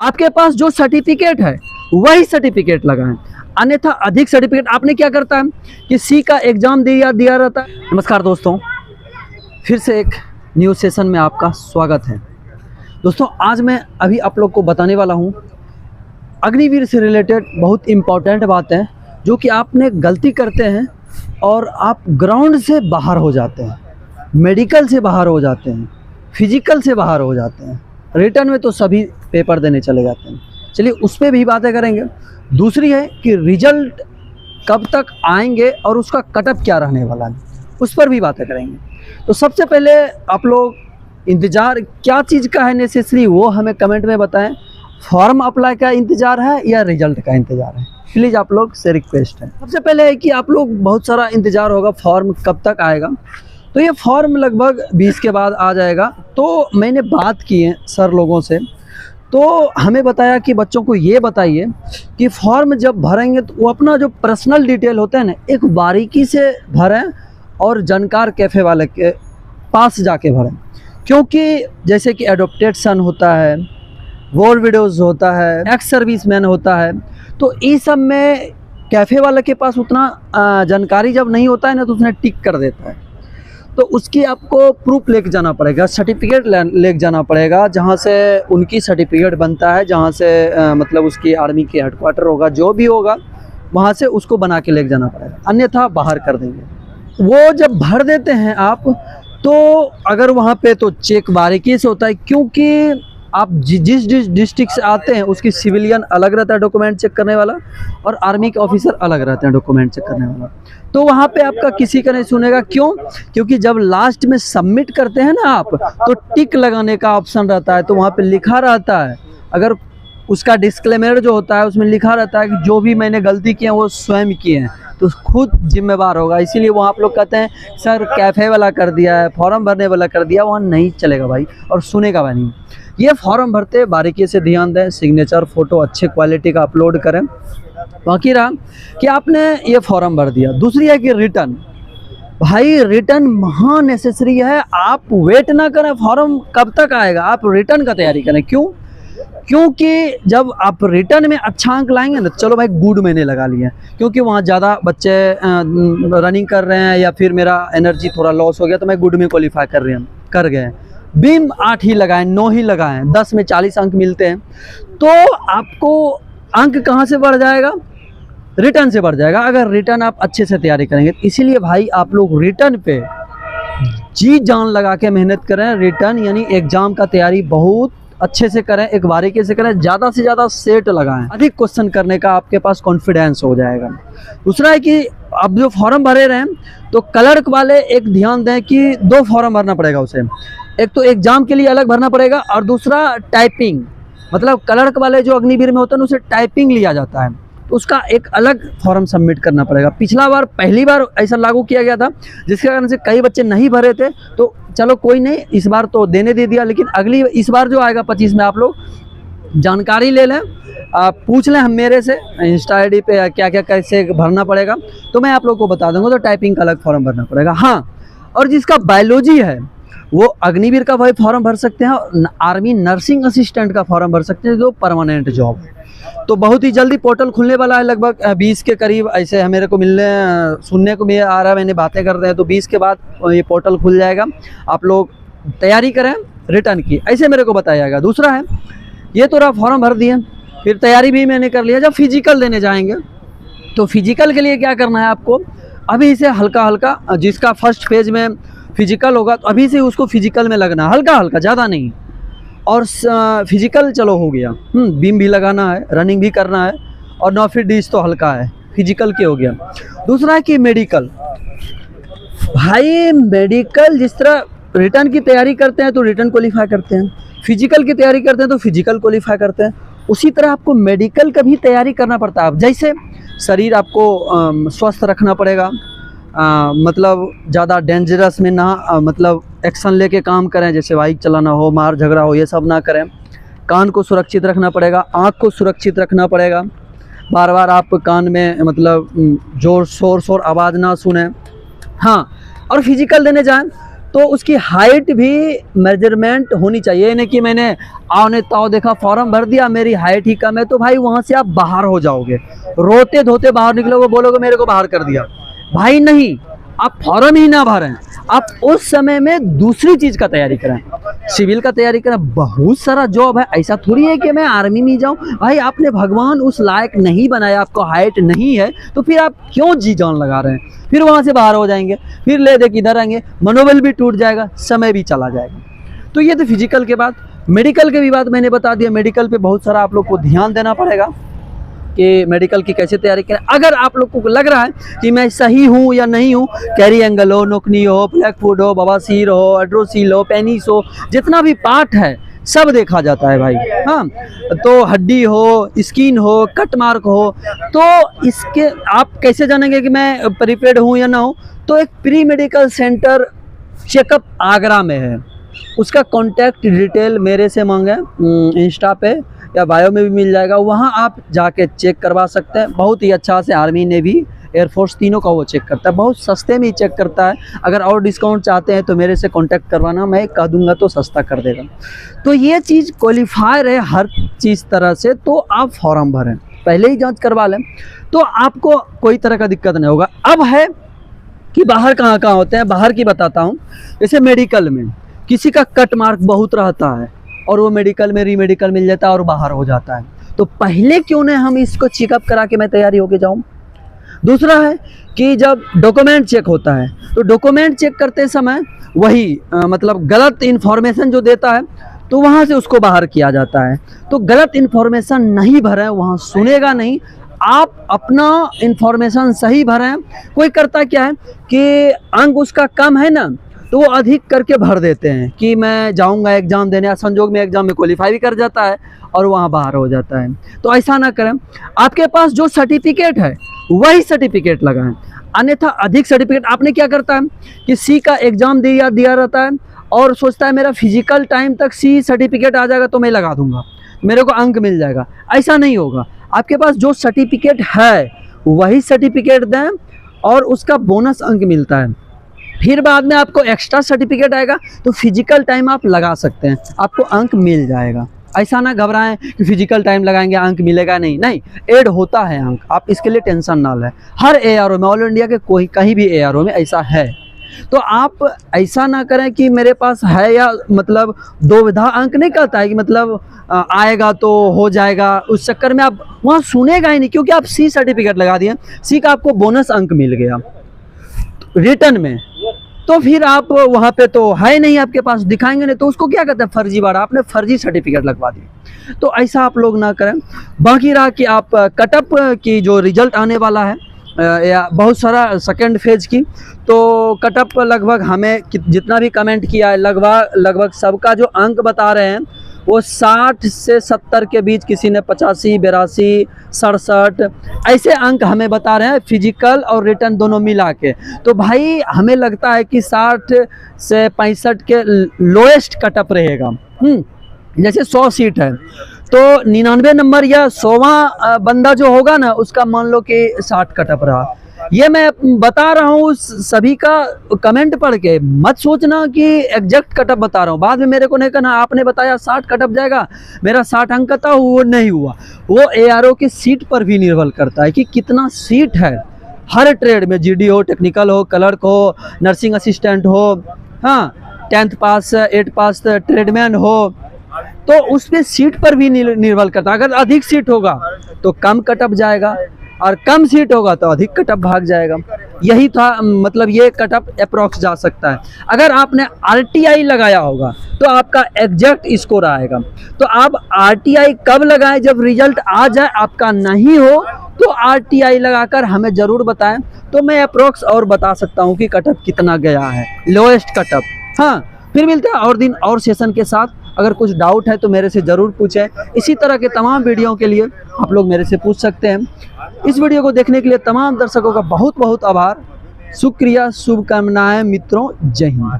आपके पास जो सर्टिफिकेट है वही सर्टिफिकेट लगाएं, अन्यथा अधिक सर्टिफिकेट आपने क्या करता है कि सी का एग्जाम दिया रहता है। नमस्कार दोस्तों, फिर से एक न्यू सेशन में आपका स्वागत है। दोस्तों आज मैं अभी आप लोग को बताने वाला हूँ अग्निवीर से रिलेटेड बहुत इम्पॉर्टेंट बात है, जो कि आपने गलती करते हैं और आप ग्राउंड से बाहर हो जाते हैं, मेडिकल से बाहर हो जाते हैं, फिजिकल से बाहर हो जाते हैं, रिटर्न में तो सभी पेपर देने चले जाते हैं। चलिए उस पर भी बातें करेंगे। दूसरी है कि रिजल्ट कब तक आएंगे और उसका कटअप क्या रहने वाला है, उस पर भी बातें करेंगे। तो सबसे पहले आप लोग इंतज़ार क्या चीज़ का है नेसेसरी, वो हमें कमेंट में बताएं। फॉर्म अप्लाई का इंतज़ार है या रिजल्ट का इंतज़ार है, प्लीज़ आप लोग से रिक्वेस्ट है। सबसे पहले है कि आप लोग बहुत सारा इंतज़ार होगा फॉर्म कब तक आएगा। तो ये फॉर्म लगभग 20 के बाद आ जाएगा। तो मैंने बात की है सर लोगों से, तो हमें बताया कि बच्चों को ये बताइए कि फॉर्म जब भरेंगे तो वो अपना जो पर्सनल डिटेल होता है ना, एक बारीकी से भरें और जानकार कैफ़े वाले के पास जाके भरें। क्योंकि जैसे कि एडॉप्टेड सन होता है, वॉर विडोज़ होता है, एक्स सर्विस मैन होता है, तो इस सब में कैफ़े वाले के पास उतना जानकारी जब नहीं होता है ना, तो उसने टिक कर देता है। तो उसकी आपको प्रूफ लेके जाना पड़ेगा, सर्टिफिकेट लेके जाना पड़ेगा, जहाँ से उनकी सर्टिफिकेट बनता है, जहाँ से मतलब उसकी आर्मी के हेडक्वार्टर होगा, जो भी होगा वहाँ से उसको बना के लेके जाना पड़ेगा, अन्यथा बाहर कर देंगे। वो जब भर देते हैं आप, तो अगर वहाँ पे तो चेक बारीकी से होता है, क्योंकि आप जिस डिस्ट्रिक्ट से आते हैं उसकी सिविलियन अलग रहता है डॉक्यूमेंट चेक करने वाला, और आर्मी के ऑफिसर अलग रहते हैं डॉक्यूमेंट चेक करने वाला। तो वहाँ पे आपका किसी का नहीं सुनेगा। क्यों? क्योंकि जब लास्ट में सबमिट करते हैं ना आप, तो टिक लगाने का ऑप्शन रहता है, तो वहाँ पे लिखा रहता है, अगर उसका डिस्क्लेमर जो होता है उसमें लिखा रहता है कि जो भी मैंने गलती की है वो स्वयं किए हैं, तो खुद जिम्मेवार होगा। इसीलिए वहाँ आप लोग कहते हैं सर कैफ़े वाला कर दिया है, फॉर्म भरने वाला कर दिया, वहाँ नहीं चलेगा भाई, और सुनेगा भाई नहीं। ये फॉर्म भरते बारीकी से ध्यान दें, सिग्नेचर फ़ोटो अच्छे क्वालिटी का अपलोड करें। बाकी रहा कि आपने ये फॉर्म भर दिया। दूसरी है कि रिटर्न, भाई रिटर्न महा नेसेसरी है। आप वेट ना करें फॉर्म कब तक आएगा, आप रिटर्न का तैयारी करें। क्यों? क्योंकि जब आप रिटर्न में अच्छा अंक लाएंगे ना, चलो भाई गुड मैंने लगा लिया, क्योंकि वहाँ ज़्यादा बच्चे रनिंग कर रहे हैं या फिर मेरा एनर्जी थोड़ा लॉस हो गया, तो मैं गुड में क्वालिफाई कर गए। बीम 8 ही लगाएं, 9 ही लगाएं, 10 में 40 अंक मिलते हैं, तो आपको अंक कहाँ से बढ़ जाएगा? रिटर्न से बढ़ जाएगा, अगर रिटर्न आप अच्छे से तैयारी करेंगे। इसीलिए भाई आप लोग रिटर्न पे जी जान लगा के मेहनत करें। रिटर्न यानी एग्ज़ाम का तैयारी बहुत अच्छे से करें, एक बारीकी से करें, ज़्यादा से ज़्यादा सेट लगाएं, अधिक क्वेश्चन करने का आपके पास कॉन्फिडेंस हो जाएगा। दूसरा है कि अब जो फॉर्म भरे रहे हैं, तो क्लर्क वाले एक ध्यान दें कि 2 फॉर्म भरना पड़ेगा उसे, एक तो एग्ज़ाम के लिए अलग भरना पड़ेगा, और दूसरा टाइपिंग, मतलब क्लर्क वाले जो अग्निवीर में होते हैं उसे टाइपिंग लिया जाता है, तो उसका एक अलग फॉर्म सबमिट करना पड़ेगा। पिछला बार पहली बार ऐसा लागू किया गया था, जिसके कारण से कई बच्चे नहीं भरे थे, तो चलो कोई नहीं, इस बार तो देने दे दिया, लेकिन इस बार जो आएगा 25 में आप लोग जानकारी ले लें, आप पूछ लें हम मेरे से इंस्टा ID पे क्या क्या कैसे भरना पड़ेगा, तो मैं आप लोग को बता दूंगा। तो टाइपिंग का अलग फॉर्म भरना पड़ेगा। हाँ, और जिसका बायोलॉजी है वो अग्निवीर का भाई फॉर्म भर सकते हैं, और आर्मी नर्सिंग असिस्टेंट का फॉर्म भर सकते हैं, जो परमानेंट जॉब है। तो बहुत ही जल्दी पोर्टल खुलने वाला है, लगभग 20 के करीब ऐसे मेरे को सुनने को आ रहा है, मैंने बातें कर रहे हैं, तो 20 के बाद ये पोर्टल खुल जाएगा। आप लोग तैयारी करें रिटर्न की, ऐसे मेरे को बताया जाएगा। दूसरा है, ये तो रहा फॉर्म भर दिए, फिर तैयारी भी मैंने कर लिया। जब फिजिकल देने जाएंगे, तो फिजिकल के लिए क्या करना है आपको, अभी से हल्का हल्का, जिसका फर्स्ट फेज में फिजिकल होगा तो अभी से उसको फिजिकल में लगना, हल्का हल्का, ज़्यादा नहीं। और फिजिकल चलो हो गया, बीम भी लगाना है, रनिंग भी करना है, और 9 फीट डिश तो हल्का है, फिजिकल के हो गया। दूसरा है कि मेडिकल, भाई मेडिकल जिस तरह रिटर्न की तैयारी करते हैं तो रिटर्न क्वालिफाई करते हैं, फिजिकल की तैयारी करते हैं तो फिजिकल क्वालिफाई करते हैं, उसी तरह आपको मेडिकल का भी तैयारी करना पड़ता है। जैसे शरीर आपको स्वस्थ रखना पड़ेगा, मतलब ज़्यादा डेंजरस में ना मतलब एक्शन लेके काम करें, जैसे बाइक चलाना हो, मार झगड़ा हो, ये सब ना करें। कान को सुरक्षित रखना पड़ेगा, आँख को सुरक्षित रखना पड़ेगा, बार बार आप कान में मतलब शोर आवाज़ ना सुने। हाँ, और फिजिकल देने जाएं तो उसकी हाइट भी मेजरमेंट होनी चाहिए। यानी कि मैंने आओ ने ताओ देखा, फॉर्म भर दिया, मेरी हाइट ही कम है, तो भाई वहाँ से आप बाहर हो जाओगे, रोते धोते बाहर निकलोगे, बोलोगे मेरे को बाहर कर दिया। भाई नहीं, आप फॉर्म ही ना भरें, आप उस समय में दूसरी चीज़ का तैयारी करें, सिविल का तैयारी करें। बहुत सारा जॉब है, ऐसा थोड़ी है कि मैं आर्मी में जाऊं। भाई आपने भगवान उस लायक नहीं बनाया, आपको हाइट नहीं है, तो फिर आप क्यों जी जान लगा रहे हैं? फिर वहाँ से बाहर हो जाएंगे, फिर ले दे किधर आएंगे, मनोबल भी टूट जाएगा, समय भी चला जाएगा। तो ये तो फिजिकल के बाद, मेडिकल के भी बात मैंने बता दिया। मेडिकल पे बहुत सारा आप लोग को ध्यान देना पड़ेगा कि मेडिकल की कैसे तैयारी करें। अगर आप लोग को लग रहा है कि मैं सही हूँ या नहीं हूँ, कैरी एंगल हो, नोकनी हो, ब्लैक फूड हो, बवासीर हो, एड्रोसील हो, पेनिस हो, जितना भी पार्ट है सब देखा जाता है भाई। हाँ, तो हड्डी हो, स्किन हो, कट मार्क हो, तो इसके आप कैसे जानेंगे कि मैं प्रिपेयर्ड हूँ या ना हूँ? तो एक pre medical centre checkup Agra में है, उसका कॉन्टैक्ट डिटेल मेरे से मांगे, इंस्टा पे या बायो में भी मिल जाएगा, वहाँ आप जाके चेक करवा सकते हैं। बहुत ही अच्छा से आर्मी, नेवी, एयरफोर्स तीनों का वो चेक करता है, बहुत सस्ते में ही चेक करता है। अगर और डिस्काउंट चाहते हैं तो मेरे से कांटेक्ट करवाना, मैं कह दूंगा तो सस्ता कर देगा। तो ये चीज़ क्वालिफायर है हर चीज़ तरह से, तो आप फॉर्म भरें, पहले ही जांच करवा लें, तो आपको कोई तरह का दिक्कत नहीं होगा। अब है कि बाहर कहाँ कहाँ होते हैं, बाहर की बताता हूँ। जैसे मेडिकल में किसी का कट मार्क बहुत रहता है और वो मेडिकल में री मेडिकल मिल जाता है और बाहर हो जाता है, तो पहले क्यों नहीं हम इसको चेकअप करा के मैं तैयारी होके जाऊँ। दूसरा है कि जब डॉक्यूमेंट चेक होता है, तो डॉक्यूमेंट चेक करते समय वही मतलब गलत इन्फॉर्मेशन जो देता है, तो वहाँ से उसको बाहर किया जाता है। तो गलत इन्फॉर्मेशन नहीं भरें, वहाँ सुनेगा नहीं, आप अपना इन्फॉर्मेशन सही भरें। कोई करता क्या है कि अंक उसका कम है ना, तो वो अधिक करके भर देते हैं कि मैं जाऊंगा एग्ज़ाम देने, या संजोग में एग्ज़ाम में क्वालिफाई भी कर जाता है और वहाँ बाहर हो जाता है। तो ऐसा ना करें, आपके पास जो सर्टिफिकेट है वही सर्टिफिकेट लगाएं, अन्यथा अधिक सर्टिफिकेट। आपने क्या करता है कि सी का एग्ज़ाम दिया रहता है और सोचता है मेरा फिजिकल टाइम तक सी सर्टिफिकेट आ जाएगा तो मैं लगा दूंगा, मेरे को अंक मिल जाएगा। ऐसा नहीं होगा, आपके पास जो सर्टिफिकेट है वही सर्टिफिकेट दें और उसका बोनस अंक मिलता है। फिर बाद में आपको एक्स्ट्रा सर्टिफिकेट आएगा तो फिजिकल टाइम आप लगा सकते हैं, आपको अंक मिल जाएगा। ऐसा ना घबराएं कि फिजिकल टाइम लगाएंगे अंक मिलेगा नहीं, नहीं, ऐड होता है अंक, आप इसके लिए टेंशन ना लें। हर एआरओ में, ऑल इंडिया के कोई कहीं भी एआरओ में ऐसा है। तो आप ऐसा ना करें कि मेरे पास है, या मतलब दो विधा अंक नहीं कहता है कि मतलब आएगा तो हो जाएगा, उस चक्कर में आप वहाँ सुनेगा ही नहीं, क्योंकि आप सी सर्टिफिकेट लगा दिए, सी का आपको बोनस अंक मिल गया रिटर्न में, तो फिर आप वहाँ पे तो है नहीं आपके पास, दिखाएंगे नहीं, तो उसको क्या कहते हैं फर्जीवाड़ा, आपने फर्जी सर्टिफिकेट लगवा दिए। तो ऐसा आप लोग ना करें। बाकी रहा कि आप कटअप की जो रिजल्ट आने वाला है, या बहुत सारा सेकेंड फेज की, तो कटअप लगभग हमें जितना भी कमेंट किया है लगभग सबका जो अंक बता रहे हैं वो 60 से 70 के बीच, किसी ने 85, 82, 67 ऐसे अंक हमें बता रहे हैं, फिजिकल और रिटर्न दोनों मिला के। तो भाई हमें लगता है कि 60 से 65 के लोएस्ट कटअप रहेगा। जैसे 100 सीट है तो 99 नंबर या 100वां बंदा जो होगा ना, उसका मान लो कि 60 कटअप रहा। ये मैं बता रहा हूँ सभी का कमेंट पढ़ के, मत सोचना कि एग्जैक्ट कटअप बता रहा हूँ, बाद में मेरे को नहीं कहना आपने बताया 60 कटअप जाएगा, मेरा 60 अंक था, वो नहीं हुआ। वो एआरओ की सीट पर भी निर्भर करता है कि कितना सीट है। हर ट्रेड में जीडी हो, टेक्निकल हो, क्लर्क हो, नर्सिंग असिस्टेंट हो, हाँ 10th पास 8 पास ट्रेडमैन हो, तो उस पे सीट पर भी निर्भर करता है। अगर अधिक सीट होगा तो कम कटअप जाएगा और कम सीट होगा तो अधिक कटअप भाग जाएगा। यही था, मतलब ये कटअप अप्रॉक्स जा सकता है। अगर आपने आरटीआई लगाया होगा तो आपका एग्जैक्ट स्कोर आएगा। तो आप आरटीआई कब लगाएं, जब रिजल्ट आ जाए, आपका नहीं हो तो आरटीआई लगाकर हमें ज़रूर बताएं, तो मैं अप्रॉक्स और बता सकता हूँ कि कटअप कितना गया है, लोएस्ट कटअप। हाँ, फिर मिलते हैं और दिन और सेशन के साथ। अगर कुछ डाउट है तो मेरे से ज़रूर पूछें। इसी तरह के तमाम वीडियो के लिए आप लोग मेरे से पूछ सकते हैं। इस वीडियो को देखने के लिए तमाम दर्शकों का बहुत बहुत आभार, शुक्रिया, शुभकामनाएं मित्रों, जय हिंद।